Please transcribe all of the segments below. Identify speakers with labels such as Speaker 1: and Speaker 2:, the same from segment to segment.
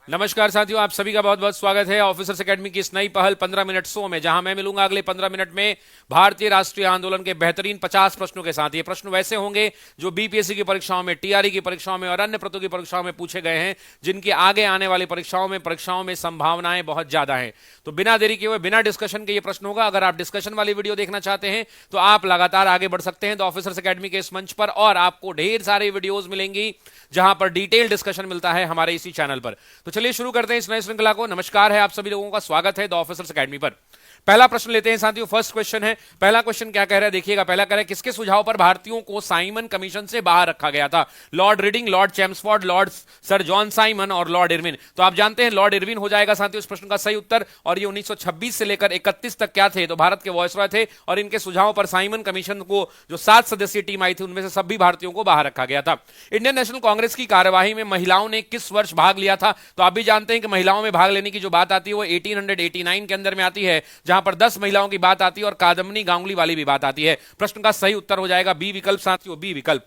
Speaker 1: नमस्कार साथियों, आप सभी का बहुत बहुत स्वागत है ऑफिसर्स एकेडमी की इस नई पहल 15 मिनट शो में, जहां मैं मिलूंगा अगले 15 मिनट में भारतीय राष्ट्रीय आंदोलन के बेहतरीन 50 प्रश्नों के साथ। ये प्रश्न वैसे होंगे जो बीपीएससी की परीक्षाओं में, टीआरई की परीक्षाओं में और अन्य प्रतियोगी परीक्षाओं में पूछे गए हैं, जिनकी आगे आने वाली परीक्षाओं में संभावनाएं बहुत ज्यादा हैं। तो बिना देरी किए हुए, बिना डिस्कशन के ये प्रश्न होगा। अगर आप डिस्कशन वाली वीडियो देखना चाहते हैं तो आप लगातार आगे बढ़ सकते हैं द ऑफिसर्स एकेडमी के इस मंच पर, और आपको ढेर सारी वीडियोज मिलेंगी जहां पर डिटेल डिस्कशन मिलता है हमारे इसी चैनल पर। तो चलिए शुरू करते हैं इस नई श्रृंखला को। नमस्कार है आप सभी लोगों का, स्वागत है द ऑफिसर्स एकेडमी पर। पहला प्रश्न लेते हैं साथियों। फर्स्ट क्वेश्चन है, पहला क्वेश्चन क्या कह रहा है देखिएगा। पहला कह रहा है किसके सुझाव पर भारतीयों को साइमन कमीशन से बाहर रखा गया था? Lord reading, Lord Chelmsford, Lord sir John Simon और लॉर्ड इरविन। तो आप जानते हैं लॉर्ड इरविन हो जाएगा साथियों इस प्रश्न का सही उत्तर। और ये 1926 से लेकर 31 तक क्या थे? तो भारत के वॉयसरॉय थे, और इनके सुझाव पर साइमन कमीशन को जो 7 सदस्यीय टीम आई थी उनमें से सभी भारतीयों को बाहर रखा गया था। इंडियन नेशनल कांग्रेस की कार्यवाही में महिलाओं ने किस वर्ष भाग लिया था? तो आप भी जानते हैं कि महिलाओं में भाग लेने की जो बात आती है वो 1889 के अंदर में आती है, जहां पर 10 महिलाओं की बात आती है और कादम्बनी गांगुली वाली भी बात आती है। प्रश्न का सही उत्तर हो जाएगा बी विकल्प साथियों, बी विकल्प।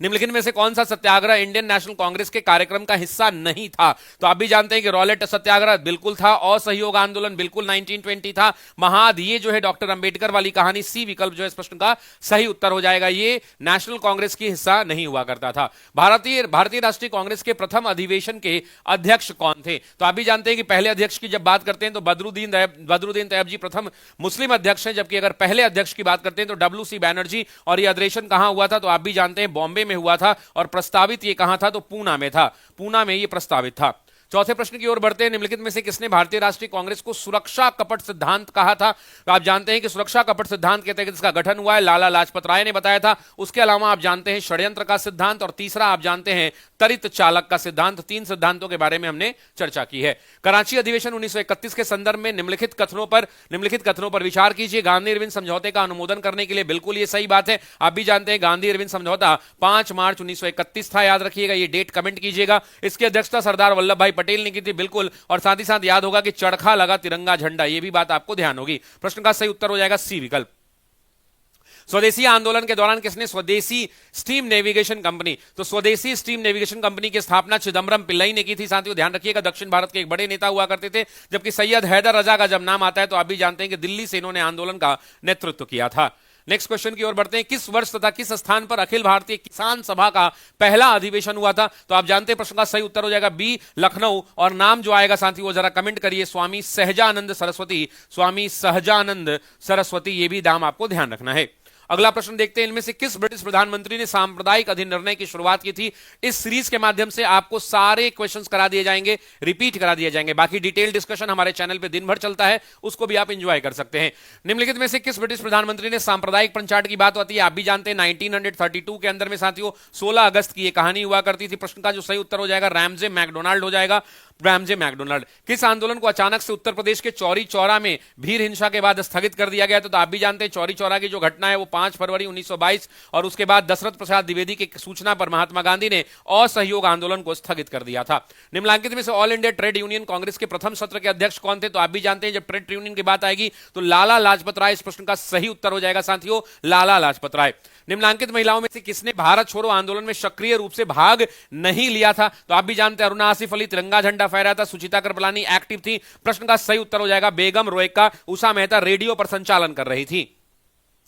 Speaker 1: निम्नलिखित में से कौन सा सत्याग्रह इंडियन नेशनल कांग्रेस के कार्यक्रम का हिस्सा नहीं था? तो आप भी जानते हैं कि रॉलेट सत्याग्रह बिल्कुल था, असहयोग आंदोलन बिल्कुल 1920 था, महाद ये जो है डॉक्टर अंबेडकर वाली कहानी, सी विकल्प जो है इस प्रश्न का सही उत्तर हो जाएगा। ये नेशनल कांग्रेस की हिस्सा नहीं हुआ करता था। भारतीय राष्ट्रीय कांग्रेस के प्रथम अधिवेशन के अध्यक्ष कौन थे? तो आप भी जानते हैं कि पहले अध्यक्ष की जब बात करते हैं तो बदरुद्दीन तैयब जी प्रथम मुस्लिम अध्यक्ष हैं, जबकि अगर पहले अध्यक्ष की बात करते हैं तो डब्ल्यू.सी. बैनर्जी। और यह अधिवेशन कहां हुआ था? तो आप भी जानते हैं बॉम्बे में हुआ था, और प्रस्तावित ये कहां था? तो पूना में था, पूना में ये प्रस्तावित था। चौथे प्रश्न की ओर बढ़ते हैं। निम्नलिखित में से किसने भारतीय राष्ट्रीय कांग्रेस को सुरक्षा कपट सिद्धांत कहा था? तो आप जानते हैं कि सुरक्षा कपट सिद्धांत के तहत इसका गठन हुआ है, लाला लाजपत राय ने बताया था। उसके अलावा आप जानते हैं षड्यंत्र का सिद्धांत, और तीसरा आप जानते हैं त्वरित चालक का सिद्धांत। 3 सिद्धांतों के बारे में हमने चर्चा की है। कराची अधिवेशन 1931 के संदर्भ में निम्नलिखित कथनों पर विचार कीजिए। गांधी इरविन समझौते का अनुमोदन करने के लिए बिल्कुल ये सही बात है। आप भी जानते हैं गांधी इरविन समझौता 5 मार्च 1931 था, याद रखिएगा, ये डेट कमेंट कीजिएगा। इसकी अध्यक्षता सरदार वल्लभ भाई पटेल ने की थी, बिल्कुल। और साथ ही साथ याद होगा कि चरखा लगा तिरंगा झंडा, ये भी बात आपको ध्यान होगी। प्रश्न का सही उत्तर हो जाएगा सी विकल्प। स्वदेशी आंदोलन के दौरान किसने स्वदेशी स्टीम नेविगेशन कंपनी, तो स्वदेशी स्टीम नेविगेशन कंपनी की स्थापना चिदम्बरम पिल्लई ने की थी साथियों। ध्यान रखिएगा दक्षिण भारत के एक बड़े नेता हुआ करते थे। जबकि सैयद हैदर रजा का जब नाम आता है तो आप भी जानते हैं कि दिल्ली से इन्होंने आंदोलन का नेतृत्व किया था। नेक्स्ट क्वेश्चन की ओर बढ़ते हैं। किस वर्ष तथा किस स्थान पर अखिल भारतीय किसान सभा का पहला अधिवेशन हुआ था? तो आप जानते हैं प्रश्न का सही उत्तर हो जाएगा बी लखनऊ। और नाम जो आएगा साथी वो जरा कमेंट करिए, स्वामी सहजानंद सरस्वती, स्वामी सहजानंद सरस्वती, ये भी नाम आपको ध्यान रखना है। अगला प्रश्न देखते हैं। इनमें से किस ब्रिटिश प्रधानमंत्री ने सांप्रदायिक अधिनिर्णय की शुरुआत की थी? इस सीरीज के माध्यम से आपको सारे क्वेश्चंस करा दिए जाएंगे, रिपीट करा दिए जाएंगे। बाकी डिटेल डिस्कशन हमारे चैनल पे दिन भर चलता है, उसको भी आप एंजॉय कर सकते हैं। निम्नलिखित में से किस ब्रिटिश प्रधानमंत्री ने सांप्रदायिक पंचायत की बात होती है? आप भी जानते हैं 1932 के अंदर में साथियों 16 अगस्त की ये कहानी हुआ करती थी। प्रश्न का जो सही उत्तर हो जाएगा रैमजे मैकडोनाल्ड हो जाएगा, रैमजे मैकडोनाल्ड। किस आंदोलन को अचानक से उत्तर प्रदेश के चौरी चौरा में भीड़ हिंसा के बाद स्थगित कर दिया गया? तो आप भी जानते हैं चौरी चौरा की जो घटना है वो 5 फरवरी 1922, और उसके बाद दशरथ प्रसाद द्विवेदी की सूचना पर महात्मा गांधी ने असहयोग आंदोलन को स्थगित कर दिया था। निम्नलिखित में से all India trade union Congress के प्रथम सत्र के अध्यक्ष कौन थे? तो आप भी जानते हैं जब ट्रेड यूनियन की बात आएगी तो लाला लाजपत राय इस प्रश्न का सही उत्तर हो जाएगा साथियों, लाला लाजपत राय। निम्नलिखित महिलाओं में से किसने भारत छोड़ो आंदोलन में सक्रिय रूप से भाग नहीं लिया था? तो आप भी जानते हैं अरुणा आसिफ अली तिरंगा झंडा फहराया था, सुचिता कृपलानी एक्टिव थी। प्रश्न का सही उत्तर हो जाएगा बेगम रोएका, उषा मेहता रेडियो पर संचालन कर रही थी।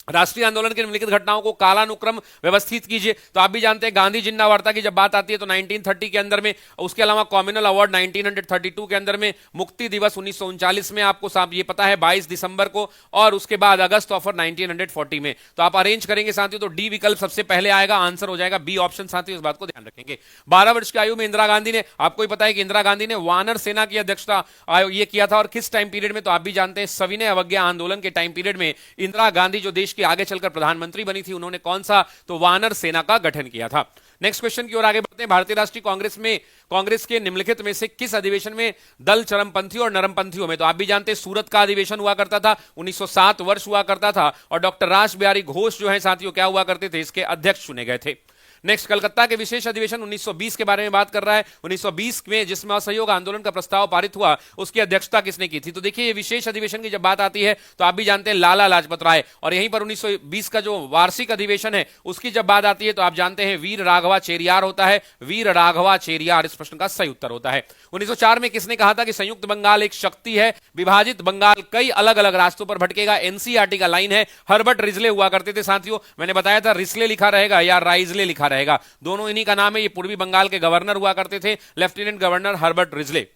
Speaker 1: राष्ट्रीय आंदोलन की निम्नलिखित घटनाओं को कालानुक्रम व्यवस्थित कीजिए। तो आप भी जानते हैं गांधी जिन्ना वार्ता की जब बात आती है तो 1930 के अंदर में, उसके अलावा कॉम्युनल अवार्ड 1932 के अंदर में, मुक्ति दिवस 1939 में आपको साहब ये पता है 22 दिसंबर को, और उसके बाद अगस्त ऑफर 1940 में। तो आप अरेंज करेंगे साथियों तो डी विकल्प सबसे पहले आएगा, आंसर हो जाएगा बी ऑप्शन साथियों, इस बात को ध्यान रखेंगे। 12 वर्ष की आयु में इंदिरा गांधी ने, आपको ही पता है कि इंदिरा गांधी ने वानर सेना की अध्यक्षता ये किया था, और किस टाइम पीरियड में? तो आप भी जानते हैं सविनय अवज्ञा आंदोलन के टाइम पीरियड में इंदिरा गांधी जो देश की आगे चलकर प्रधानमंत्री बनी थी, उन्होंने कौन सा? तो वानर सेना का गठन किया था। नेक्स्ट क्वेश्चन की ओर आगे बढ़ते हैं। भारतीय राष्ट्रीय कांग्रेस के निम्नलिखित में से किस अधिवेशन में दल चरमपंथी और नरमपंथियों में? तो आप भी जानते हैं सूरत का अधिवेशन हुआ करता था, 1907 वर्ष हुआ करता था, और डॉक्टर रास बिहारी घोष जो है साथियों क्या हुआ करते थे? इसके अध्यक्ष चुने गए थे। नेक्स्ट, कलकत्ता के विशेष अधिवेशन 1920 के बारे में बात कर रहा है। 1920 में जिसमें असहयोग आंदोलन का प्रस्ताव पारित हुआ, उसकी अध्यक्षता किसने की थी? तो देखिए, ये विशेष अधिवेशन की जब बात आती है तो आप भी जानते हैं लाला लाजपत राय, और यहीं पर 1920 का जो वार्षिक अधिवेशन है उसकी जब बात आती है तो आप जानते हैं वीर राघवा चेरियार होता है। वीर राघवा चेरियार इस प्रश्न का सही उत्तर होता है। 1904 में किसने कहा था कि संयुक्त बंगाल एक शक्ति है, विभाजित बंगाल कई अलग अलग रास्तों पर भटकेगा? एनसीईआरटी का लाइन है। हर्बर्ट रिजले हुआ करते थे साथियों, मैंने बताया था रिस्ले लिखा रहेगा या राइजले लिखा रहेगा, दोनों इन्हीं का नाम है। ये पूर्वी बंगाल के गवर्नर हुआ करते थे, लेफ्टिनेंट गवर्नर हर्बर्ट रिजले।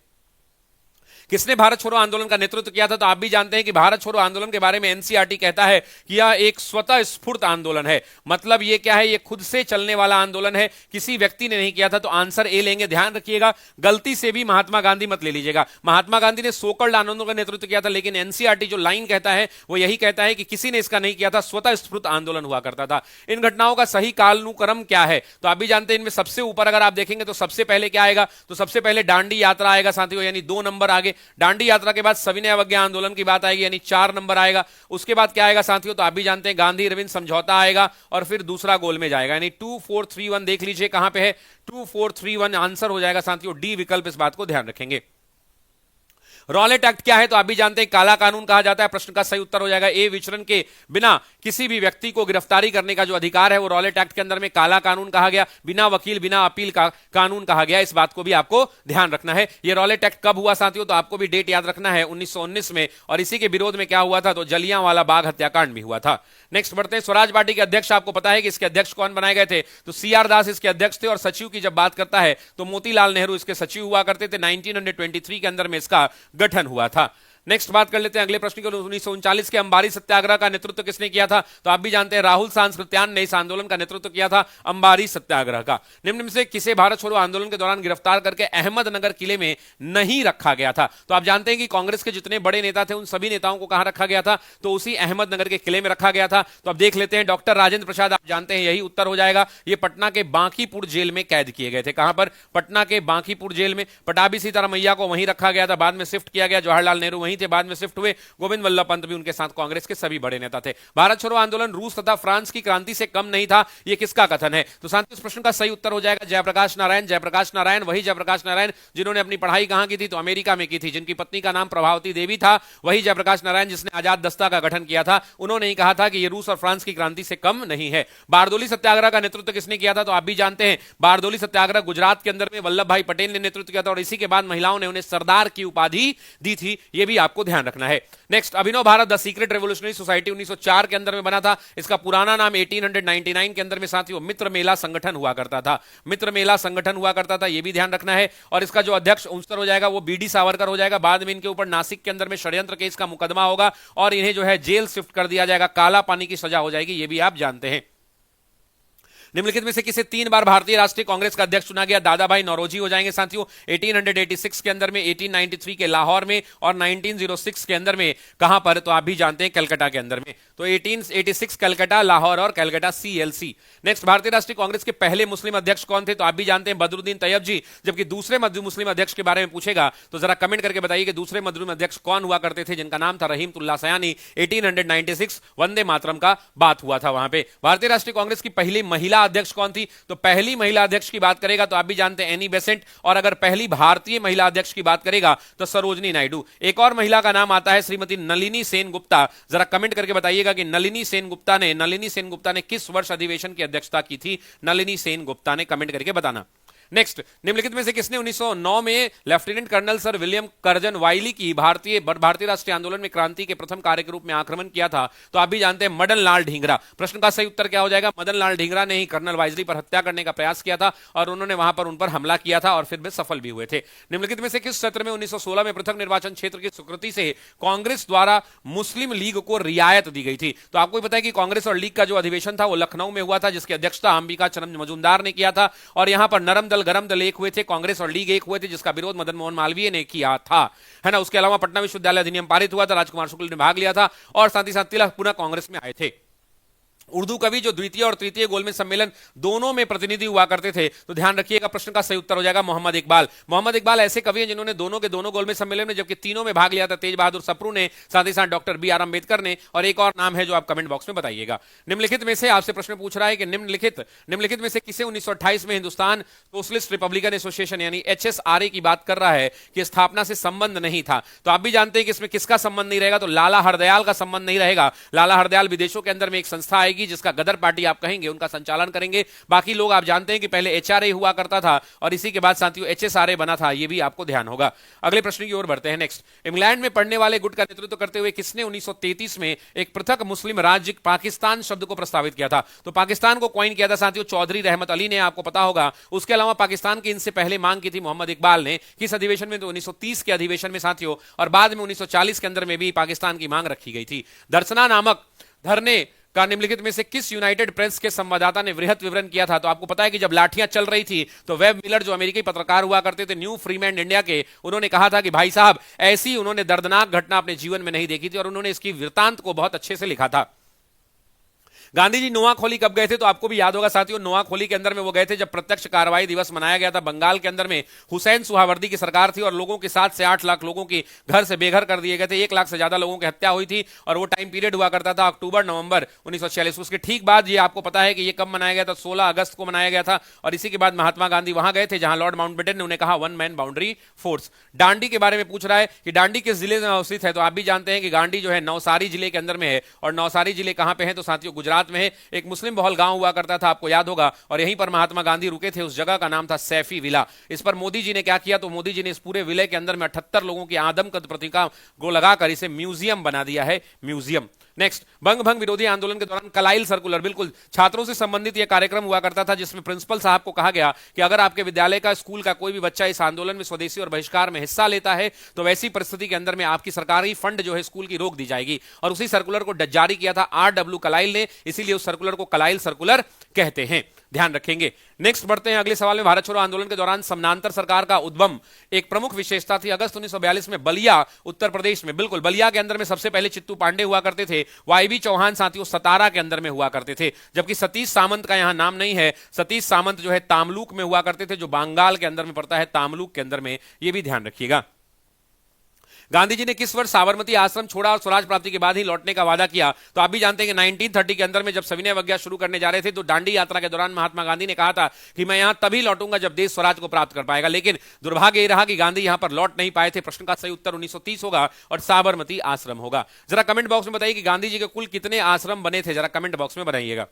Speaker 1: किसने भारत छोड़ो आंदोलन का नेतृत्व किया था? तो आप भी जानते हैं कि भारत छोड़ो आंदोलन के बारे में एनसीईआरटी कहता है कि यह एक स्वतः स्फूर्त आंदोलन है। मतलब ये क्या है? ये खुद से चलने वाला आंदोलन है, किसी व्यक्ति ने नहीं किया था। तो आंसर ए लेंगे। ध्यान रखिएगा, गलती से भी महात्मा गांधी मत ले लीजिएगा। महात्मा गांधी ने सोकल्ड आंदोलन का नेतृत्व किया था, लेकिन एनसीईआरटी जो लाइन कहता है वो यही कहता है कि किसी ने इसका नहीं किया था, स्वतः स्फूर्त आंदोलन हुआ करता था। इन घटनाओं का सही कालानुक्रम क्या है? तो आप भी जानते हैं इनमें सबसे ऊपर अगर आप देखेंगे तो सबसे पहले क्या आएगा? तो सबसे पहले दांडी यात्रा आएगा साथियों, यानी 2 नंबर आगे। दांडी यात्रा के बाद सविनय अवज्ञा आंदोलन की बात आएगी, यानी 4 नंबर आएगा। उसके बाद क्या आएगा साथियों? तो आप भी जानते हैं गांधी अरविंद समझौता आएगा, और फिर दूसरा गोल में जाएगा, यानी 2431 देख लीजिए कहां पे है, 2431 आंसर हो जाएगा साथियों, डी विकल्प। इस बात को ध्यान रखेंगे। रॉलेट एक्ट क्या है? तो आप भी जानते हैं काला कानून कहा जाता है। प्रश्न का सही उत्तर हो जाएगा ए, विचरण के बिना किसी भी व्यक्ति को गिरफ्तारी करने का जो अधिकार है वो रॉलेट एक्ट के अंदर में काला कानून कहा गया। बिना वकील बिना अपील का कानून कहा गया। इस बात को भी आपको ध्यान रखना है। ये रॉलेट एक्ट कब हुआ साथियों? तो आपको भी डेट याद रखना है, 1919 में, और इसी के विरोध में क्या हुआ था? तो जलियांवाला बाग हत्याकांड भी हुआ था। नेक्स्ट बढ़ते हैं, स्वराज पार्टी के अध्यक्ष आपको पता है कि इसके अध्यक्ष कौन बनाए गए थे? तो सीआर दास इसके अध्यक्ष थे, और सचिव की जब बात करता है तो मोतीलाल नेहरू इसके सचिव हुआ करते थे। 1923 के अंदर में इसका गठन हुआ था। नेक्स्ट बात कर लेते हैं अगले प्रश्न की। 1939 के अंबारी सत्याग्रह का नेतृत्व किसने किया था? तो आप भी जानते हैं राहुल सांस्कृत्यायन ने इस आंदोलन का नेतृत्व किया था, अंबारी सत्याग्रह का। निम्न में से किसे भारत छोड़ो आंदोलन के दौरान गिरफ्तार करके अहमदनगर किले में नहीं रखा गया था? तो आप जानते हैं कि कांग्रेस के जितने बड़े नेता थे उन सभी नेताओं को कहां रखा गया था? तो उसी अहमदनगर के किले में रखा गया था। तो अब देख लेते हैं, डॉक्टर राजेंद्र प्रसाद, आप जानते हैं यही उत्तर हो जाएगा। ये पटना के बांकीपुर जेल में कैद किए गए थे। कहां पर? पटना के बांकीपुर जेल में। पटाभी सीतारामैया को वहीं रखा गया था, बाद में शिफ्ट किया गया। जवाहरलाल नेहरू वहीं थे, बाद में शिफ्ट हुए। गोविंद वल्लभ पंत भी उनके साथ, कांग्रेस के सभी बड़े नेता थे। भारत छोड़ो आंदोलन रूस तथा फ्रांस की क्रांति से कम नहीं था, यह किसका कथन है? तो साथियों इस प्रश्न का सही उत्तर हो जाएगा जयप्रकाश नारायण। जयप्रकाश नारायण, वही जयप्रकाश नारायण जिन्होंने अपनी पढ़ाई कहां की थी? तो अमेरिका में की थी। जिनकी पत्नी का नाम प्रभावती देवी था, वही जयप्रकाश नारायण जिसने आजाद दस्ता का गठन किया था। उन्होंने ही कहा था कि यह रूस और फ्रांस की क्रांति से कम नहीं है। बारदोली सत्याग्रह का नेतृत्व किसने किया था? तो आप भी जानते हैं बारदोली सत्याग्रह गुजरात के अंदर में वल्लभ भाई पटेल ने नेतृत्व किया था, और इसी के बाद महिलाओं ने उन्हें सरदार की उपाधि दी थी। यह भी आपको ध्यान रखना है। Next, Abhinav Bharat the secret revolutionary society 1904 के अंदर में बना था। इसका पुराना नाम 1899 के अंदर में साथियों मित्र मेला संगठन हुआ करता था। मित्र मेला संगठन हुआ करता था, यह भी ध्यान रखना है। और इसका जो अध्यक्ष उत्तर हो जाएगा वो बीडी सावरकर हो जाएगा। बाद में इनके ऊपर नासिक के अंदर में षड्यंत्र केस का मुकदमा होगा और इन्हें जो है जेल शिफ्ट कर दिया जाएगा, काला पानी की सजा हो जाएगी, यह भी आप जानते हैं। निम्नलिखित में से किसे 3 बार भारतीय राष्ट्रीय कांग्रेस का अध्यक्ष चुना गया? दादाभाई नौरोजी हो जाएंगे साथियों। 1886 के अंदर में, 1893 के लाहौर में, और 1906 के अंदर में कहां पर? तो आप भी जानते हैं कलकत्ता के अंदर में। तो 1886 कलकत्ता, लाहौर और कलकत्ता CLC। नेक्स्ट, भारतीय राष्ट्रीय कांग्रेस के पहले मुस्लिम अध्यक्ष कौन थे? तो आप भी जानते हैं बदरुद्दीन तैयब जी। जबकि दूसरे मुस्लिम अध्यक्ष के बारे में पूछेगा तो जरा कमेंट करके बताइए कि दूसरे मुस्लिम अध्यक्ष कौन हुआ करते थे, जिनका नाम था रहीमतुल्लाह सयानी। 1896 वंदे मातरम का बात हुआ था वहां पे। भारतीय राष्ट्रीय कांग्रेस की पहली महिला अध्यक्ष कौन थी? तो पहली महिला अध्यक्ष की बात करेगा तो आप भी जानते हैं एनी बेसेंट, और अगर पहली भारतीय महिला अध्यक्ष की बात करेगा तो सरोजनी नायडू। एक और महिला का नाम आता है श्रीमती नलिनी सेन गुप्ता। जरा कमेंट करके बताइएगा कि नलिनी सेन गुप्ता ने किस वर्ष अधिवेशन की अध्यक्षता की थी? नलिनी सेन गुप्ता ने, कमेंट करके बताना। नेक्स्ट, निम्नलिखित में से किसने 1909 में lieutenant colonel sir William Curzon Wyllie की भारतीय राष्ट्रीय आंदोलन में क्रांति के प्रथम कार्य के रूप में आक्रमण किया था? तो आप भी जानते हैं मदन लाल ढींगरा। प्रश्न का सही उत्तर क्या हो जाएगा? मदन लाल ढींगरा ने ही कर्नल वाइजली पर हत्या करने का प्रयास किया था, और उन्होंने वहां पर उन पर हमला किया था, और फिर वे सफल भी हुए थे। निम्नलिखित में से किस सत्र में 1916 में पृथक निर्वाचन क्षेत्र की स्वीकृति से कांग्रेस द्वारा मुस्लिम लीग को रियायत दी गई थी? तो आपको पता है कि कांग्रेस और लीग का जो अधिवेशन था वो लखनऊ में हुआ था, जिसकी अध्यक्षता अंबिका चरण मजूमदार ने किया था, और यहां पर नरम दल गरम दल एक हुए थे, कांग्रेस और लीग एक हुए थे, जिसका विरोध मदन मोहन मालवीय ने किया था, है ना। उसके अलावा पटना विश्वविद्यालय अधिनियम पारित हुआ था, राजकुमार शुक्ल ने भाग लिया था, और साथ ही साथ तिलक पुनः कांग्रेस में आए थे। उर्दू कवि जो द्वितीय और तृतीय गोलमेज सम्मेलन दोनों में प्रतिनिधि हुआ करते थे, तो ध्यान रखिएगा प्रश्न का सही उत्तर हो जाएगा मोहम्मद इकबाल। मोहम्मद इकबाल ऐसे कवि हैं जिन्होंने दोनों के दोनों गोलमेज सम्मेलन में जबकि तीनों में भाग लिया था, तेज बहादुर सप्रू ने, साथ ही साथ डॉक्टर बी आर अम्बेडकर ने, और एक और नाम है जो आप कमेंट बॉक्स में बताइएगा। निम्नलिखित में से आपसे प्रश्न पूछ रहा है कि निम्नलिखित में से किसे 1928 में हिंदुस्तान सोशलिस्ट रिपब्लिकन एसोसिएशन यानी HSRA की बात कर रहा है कि स्थापना से संबंध नहीं था। तो आप भी जानते हैं कि इसमें किसका संबंध नहीं रहेगा, तो लाला हरदयाल का संबंध नहीं रहेगा। लाला हरदयाल विदेशों के अंदर में एक संस्था आएगी जिसका गदर पार्टी आप कहेंगे, उनका संचालन करेंगे। बाकी लोग आप जानते हैं कि पहले HRA हुआ करता था और इसी के बाद साथियों HSRA बना था, यह भी आपको ध्यान होगा। अगले प्रश्न की ओर बढ़ते हैं। नेक्स्ट, इंग्लैंड में पढ़ने वाले गुट का नेतृत्व करते हुए किसने 1933 में एक पृथक मुस्लिम राज्य पाकिस्तान शब्द को प्रस्तावित किया था? तो पाकिस्तान को कॉइन किया था साथियों चौधरी रहमत अली ने, आपको पता होगा। उसके अलावा पाकिस्तान की इनसे पहले मांग की थी मोहम्मद इकबाल ने। किस अधिवेशन में? तो 1930 के अधिवेशन में साथियों, और बाद में 1940 के अंदर में भी पाकिस्तान की मांग रखी गई थी। दर्शना नामक धरने का निम्नलिखित में से किस यूनाइटेड प्रेस के संवाददाता ने वृहत विवरण किया था? तो आपको पता है कि जब लाठियां चल रही थी तो वेब मिलर जो अमेरिकी पत्रकार हुआ करते थे न्यू फ्रीमैन इंडिया के, उन्होंने कहा था कि भाई साहब ऐसी उन्होंने दर्दनाक घटना अपने जीवन में नहीं देखी थी, और उन्होंने इसकी वृत्तांत को बहुत अच्छे से लिखा था। गांधी जी नोआखोली कब गए थे? तो आपको भी याद होगा साथियों, नोआखोली के अंदर में वो गए थे जब प्रत्यक्ष कार्रवाई दिवस मनाया गया था। बंगाल के अंदर में हुसैन सुहावर्दी की सरकार थी और लोगों के 7 से 8 लाख लोगों की घर से बेघर कर दिए गए थे। 1 लाख से ज्यादा लोगों की हत्या हुई थी और वो टाइम पीरियड हुआ करता था अक्टूबर नवंबर 1946। उसके ठीक बाद ये आपको पता है कि ये कब मनाया गया था? 16 अगस्त को मनाया गया था। और इसी के बाद महात्मा गांधी वहां गए थे जहां लॉर्ड माउंटबेटन ने उन्हें कहा वन मैन बाउंड्री फोर्स। डांडी के बारे में पूछ रहा है कि डांडी किस जिले में अवस्थित है? तो आप भी जानते हैं कि डांडी जो है नवसारी जिले के अंदर में है। और नवसारी जिले कहां पे है? तो साथियों गुजरात में है। एक मुस्लिम बहुल गांव हुआ करता था, आपको याद होगा, और यहीं पर महात्मा गांधी रुके थे। उस जगह का नाम था सैफी विला। इस पर मोदी जी ने क्या किया? तो मोदी जी ने इस पूरे विले के अंदर में 78 लोगों की आदमकद प्रतिमा को लगाकर इसे म्यूजियम बना दिया है, म्यूजियम। नेक्स्ट, बंग भंग विरोधी आंदोलन के दौरान कलाइल सर्कुलर, बिल्कुल छात्रों से संबंधित यह कार्यक्रम हुआ करता था जिसमें प्रिंसिपल साहब को कहा गया कि अगर आपके विद्यालय का स्कूल का कोई भी बच्चा इस आंदोलन में स्वदेशी और बहिष्कार में हिस्सा लेता है तो वैसी परिस्थिति के अंदर में आपकी सरकारी फंड जो है स्कूल की रोक दी जाएगी। और उसी सर्कुलर को जारी किया था RW कलाइल ने, इसीलिए उस सर्कुलर को कलाइल सर्कुलर कहते हैं, ध्यान रखेंगे। नेक्स्ट बढ़ते हैं अगले सवाल में। भारत छोड़ो आंदोलन के दौरान समानांतर सरकार का उद्गम एक प्रमुख विशेषता थी। अगस्त 1942 में बलिया उत्तर प्रदेश में, बिल्कुल बलिया के अंदर में सबसे पहले चित्तू पांडे हुआ करते थे। YB चौहान साथियों सतारा के अंदर में हुआ करते थे, जबकि सतीश सामंत का यहां नाम नहीं है। सतीश सामंत जो है तामलुक में हुआ करते थे, जो बंगाल के अंदर में पड़ता है, तामलुक के अंदर में, यह भी ध्यान रखिएगा। गांधी जी ने किस वर्ष साबरमती आश्रम छोड़ा और स्वराज प्राप्ति के बाद ही लौटने का वादा किया? तो आप भी जानते हैं कि 1930 के अंदर में जब सविनय अवज्ञा शुरू करने जा रहे थे तो दांडी यात्रा के दौरान महात्मा गांधी ने कहा था कि मैं यहां तभी लौटूंगा जब देश स्वराज को प्राप्त कर पाएगा। लेकिन दुर्भाग्य यह रहा कि गांधी यहां पर लौट नहीं पाए थे। प्रश्न का सही उत्तर 1930 होगा और साबरमती आश्रम होगा। जरा कमेंट बॉक्स में बताइए कि गांधी जी के कुल कितने आश्रम बने थे, जरा कमेंट बॉक्स में बताइएगा।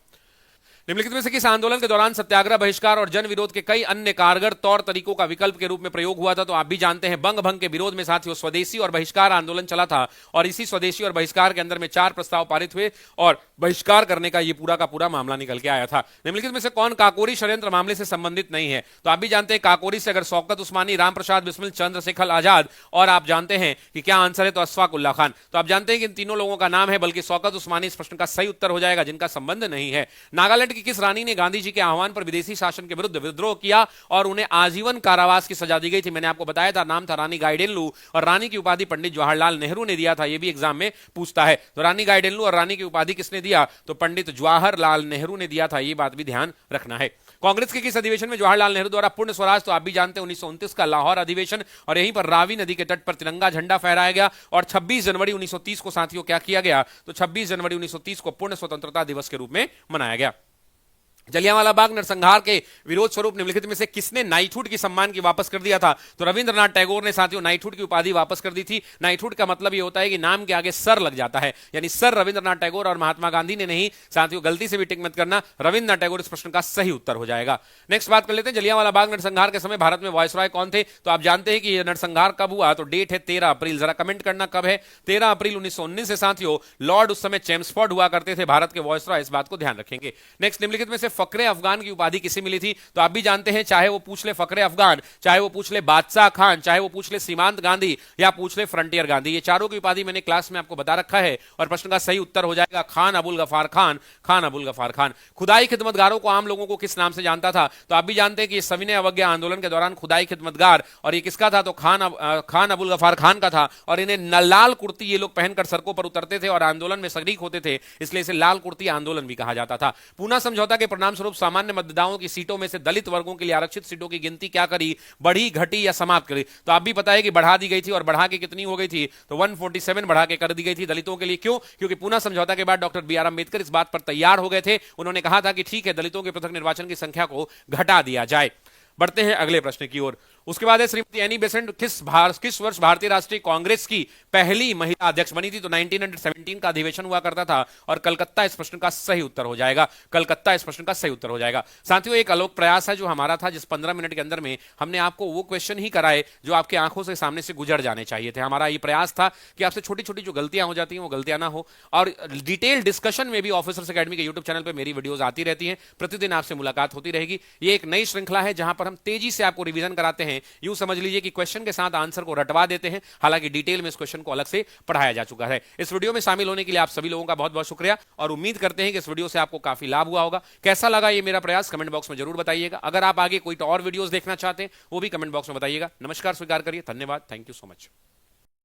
Speaker 1: निम्नलिखित में से किस आंदोलन के दौरान सत्याग्रह, बहिष्कार और जन विरोध के कई अन्य कारगर तौर तरीकों का विकल्प के रूप में प्रयोग हुआ था? तो आप भी जानते हैं बंग भंग के विरोध में साथियों स्वदेशी और बहिष्कार आंदोलन चला था और इसी स्वदेशी और बहिष्कार के अंदर में 4 प्रस्ताव पारित हुए और बहिष्कार करने का ये पूरा का पूरा मामला निकल के आया था। निम्नलिखित में से कौन काकोरी षड्यंत्र मामले से संबंधित नहीं है? तो आप भी जानते हैं काकोरी से अगर शौकत उस्मानी, राम प्रसाद बिस्मिल, चंद्रशेखर आजाद और आप जानते हैं कि क्या आंसर है? तो अशफाक उल्ला खान। तो आप जानते हैं कि इन तीनों लोगों का नाम है, बल्कि शौकत उस्मानी इस प्रश्न का सही उत्तर हो जाएगा, जिनका संबंध नहीं है। नागालैंड की किस रानी ने गांधी जी के आह्वान पर विदेशी शासन के विरुद्ध विद्रोह किया और उन्हें आजीवन कारावास की सजा दी गई थी? मैंने आपको बताया था, नाम था रानी गाइडेनलू और रानी की उपाधि पंडित जवाहरलाल नेहरू ने दिया था। यह भी एग्जाम में पूछता है। तो रानी गाइडेनलू और रानी की उपाधि किसने दिया? तो पंडित जवाहरलाल नेहरू ने दिया था। यह बात भी ध्यान रखना है। कांग्रेस के किस अधिवेशन में जवाहरलाल नेहरू द्वारा पूर्ण स्वराज, तो आप भी जानते हैं 1929 का लाहौर अधिवेशन, और यहीं पर रावी नदी के तट पर तिरंगा झंडा फहराया गया। और 26 जनवरी 1930 को साथियों क्या किया गया? तो 26 जनवरी 1930 को पूर्ण स्वतंत्रता दिवस के रूप में मनाया गया। जलियांवाला बाग नरसंहार के विरोध स्वरूप निम्नलिखित में से किसने नाइटहुड की सम्मान की वापस कर दिया था? तो रविंद्रनाथ टैगोर ने साथियों नाइटहुड की उपाधि वापस कर दी थी। नाइटहुड का मतलब यह होता है कि नाम के आगे सर लग जाता है, यानी सर रविंद्रनाथ टैगोर और महात्मा गांधी ने नहीं। साथियों गलती से भी टिक मत करना, रविंद्रनाथ टैगोर इस प्रश्न का सही उत्तर हो जाएगा। नेक्स्ट बात कर लेते हैं, जलियांवाला बाग नरसंहार के समय भारत में वायसराय कौन थे? तो आप जानते हैं कि यह नरसंहार कब हुआ? तो डेट है 13 अप्रैल। जरा कमेंट करना कब है? 13 अप्रैल 1919 से साथियों लॉर्ड उस समय चेम्सफोर्ड हुआ करते थे भारत के वायसराय, इस बात को ध्यान रखेंगे। नेक्स्ट, निम्नलिखित में से फकरे अफगान की उपाधि किसे मिली थी? तो आप भी जानते हैं, चाहे वो पूछ ले फकरे अफगान, चाहे वो पूछ ले बादशाह खान, चाहे वो पूछ ले सीमांत गांधी या पूछ ले फ्रंटियर गांधी, ये चारों की उपाधि मैंने क्लास में आपको बता रखा है। और प्रश्न का सही उत्तर हो जाएगा खान अबुल गफार खान, खान अबुल गफार खान। खुदाई खिदमतगारों को आम लोगों को किस नाम से जानता था? तो आप भी जानते हैं कि सविनय अवज्ञा आंदोलन के दौरान खुदाई खिदमतगार, और ये किसका था? तो खान अबुल गफार खान का था। और इन्हें लाल कुर्ती ये लोग पहनकर सड़कों पर उतरते थे और आंदोलन में शरीक होते थे, इसलिए इसे लाल कुर्ती आंदोलन भी कहा जाता था। पूना समझौता के परिणाम स्वरूप सामान्य मतदाताओं की सीटों में से दलित वर्गों के लिए आरक्षित सीटों की गिनती क्या करी? बढ़ी, घटी या समाप्त करी? तो आप भी पता है कि बढ़ा दी गई थी, और बढ़ा के कितनी हो गई थी? तो 147 बढ़ा के कर दी गई थी दलितों के लिए। क्यों? क्योंकि पूना समझौता के बाद डॉक्टर बी आर अंबेडकर इस बात पर तैयार हो गए थे। उन्होंने कहा था कि ठीक है, दलितों के पृथक निर्वाचन की संख्या को घटा दिया जाए। बढ़ते हैं अगले प्रश्न की ओर। उसके बाद है श्रीमती एनी बेसेंट किस वर्ष भारतीय राष्ट्रीय कांग्रेस की पहली महिला अध्यक्ष बनी थी? तो 1917 का अधिवेशन हुआ करता था, और कलकत्ता इस प्रश्न का सही उत्तर हो जाएगा। कलकत्ता इस प्रश्न का सही उत्तर हो जाएगा। साथियों, एक अलोक प्रयास है जो हमारा था, जिस 15 मिनट के अंदर में हमने आपको वो क्वेश्चन ही कराए जो आपकी आंखों से सामने से गुजर जाने चाहिए थे। हमारा ये प्रयास था कि आपसे छोटी छोटी जो गलतियां हो जाती हैं वो गलतियां ना हो, और डिटेल डिस्कशन में भी ऑफिसर्स एकेडमी के यूट्यूब चैनल पर मेरी वीडियोज आती रहती हैं। प्रतिदिन आपसे मुलाकात होती रहेगी। ये एक नई श्रृंखला है जहां पर हम तेजी से आपको रिवीजन कराते हैं। यूं समझ लीजिए कि क्वेश्चन के साथ आंसर को रटवा देते हैं, हालांकि डिटेल में इस क्वेश्चन को अलग से पढ़ाया जा चुका है। इस वीडियो में शामिल होने के लिए आप सभी लोगों का बहुत बहुत शुक्रिया, और उम्मीद करते हैं कि इस वीडियो से आपको काफी लाभ हुआ होगा। कैसा लगा ये मेरा प्रयास कमेंट बॉक्स में जरूर बताइएगा। अगर आप आगे कोई और वीडियोस देखना चाहते हैं वो भी कमेंट बॉक्स में बताइएगा। नमस्कार स्वीकार करिए। धन्यवाद। Thank you so much.